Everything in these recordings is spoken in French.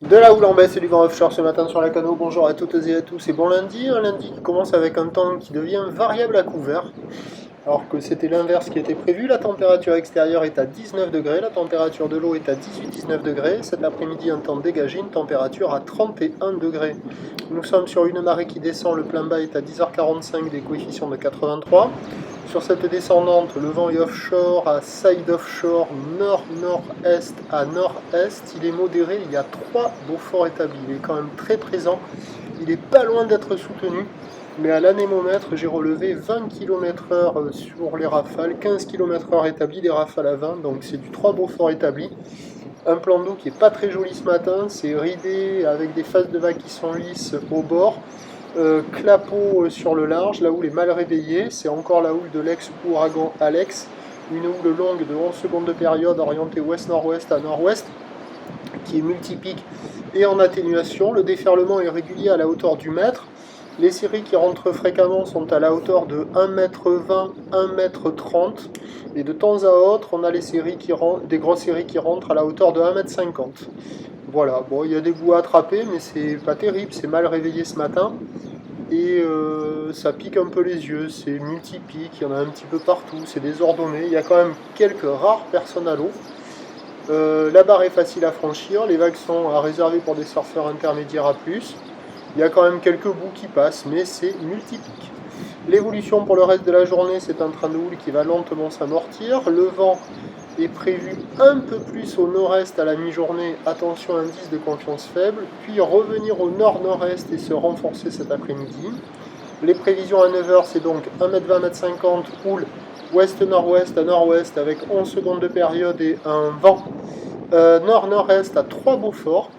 De la houle en baisse et du vent offshore ce matin sur la Cano. Bonjour à toutes et à tous. C'est bon lundi, un lundi qui commence avec un temps qui devient variable à couvert. Alors que c'était l'inverse qui était prévu. La température extérieure est à 19 degrés, la température de l'eau est à 18-19 degrés. Cet après-midi, un temps dégagé, une température à 31 degrés. Nous sommes sur une marée qui descend, le plein bas est à 10h45, des coefficients de 83. Sur cette descendante, le vent est offshore à side offshore, nord-nord-est à nord-est. Il est modéré, il y a 3 Beaufort établis. Il est quand même très présent. Il est pas loin d'être soutenu. Mais à l'anémomètre, j'ai relevé 20 km/h sur les rafales, 15 km/h établi, des rafales à 20, donc c'est du 3 Beaufort établi. Un plan d'eau qui est pas très joli ce matin, c'est ridé avec des faces de vagues qui sont lisses au bord. Clapot sur le large, la houle est mal réveillée, c'est encore la houle de l'ex-ouragan Alex, une houle longue de 11 secondes de période orientée ouest-nord-ouest à nord-ouest, qui est multipique et en atténuation. Le déferlement est régulier à la hauteur du mètre. Les séries qui rentrent fréquemment sont à la hauteur de 1,20 m, 1,30 m, et de temps à autre, on a les séries des grosses séries qui rentrent à la hauteur de 1,50 m. Voilà, bon, il y a des bouts à attraper, mais c'est pas terrible, c'est mal réveillé ce matin, et ça pique un peu les yeux, c'est multipique, il y en a un petit peu partout, c'est désordonné, il y a quand même quelques rares personnes à l'eau. La barre est facile à franchir, les vagues sont à réserver pour des surfeurs intermédiaires à plus. Il y a quand même quelques bouts qui passent, mais c'est multipique. L'évolution pour le reste de la journée, c'est un train de houle qui va lentement s'amortir. Le vent est prévu un peu plus au nord-est à la mi-journée, attention indice de confiance faible, puis revenir au nord-nord-est et se renforcer cet après-midi. Les prévisions à 9h, c'est donc 1,20 m, 1,50 m, houle ouest-nord-ouest à nord-ouest avec 11 secondes de période et un vent nord-nord-est à 3 Beaufort.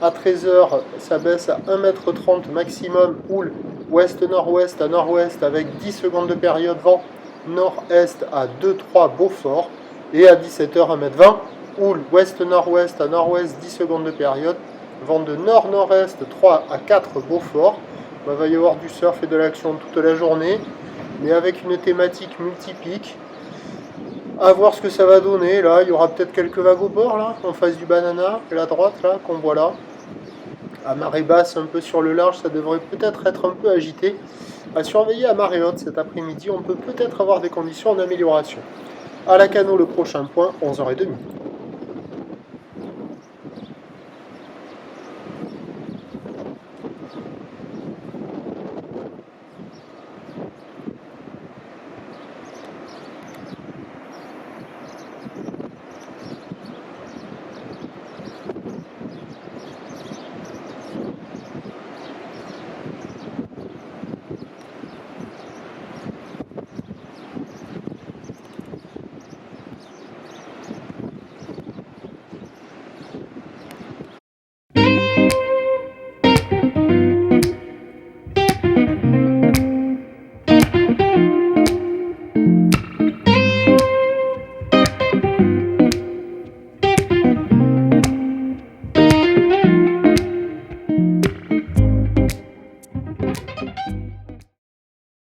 À 13h, ça baisse à 1,30 m maximum, houle ouest-nord-ouest à nord-ouest avec 10 secondes de période, vent nord-est à 2-3 Beaufort. Et à 17h, 1,20 m, houle ouest-nord-ouest à nord-ouest, 10 secondes de période, vent de nord-nord-est 3 à 4 Beaufort. Il va y avoir du surf et de l'action toute la journée, mais avec une thématique multipique. À voir ce que ça va donner. Là, il y aura peut-être quelques vagues au bord, là, en face du banana, et la droite, là, qu'on voit là. À marée basse, un peu sur le large, ça devrait peut-être être un peu agité. À surveiller à marée haute cet après-midi, on peut peut-être avoir des conditions d'amélioration. À la Cano, le prochain point, 11h30.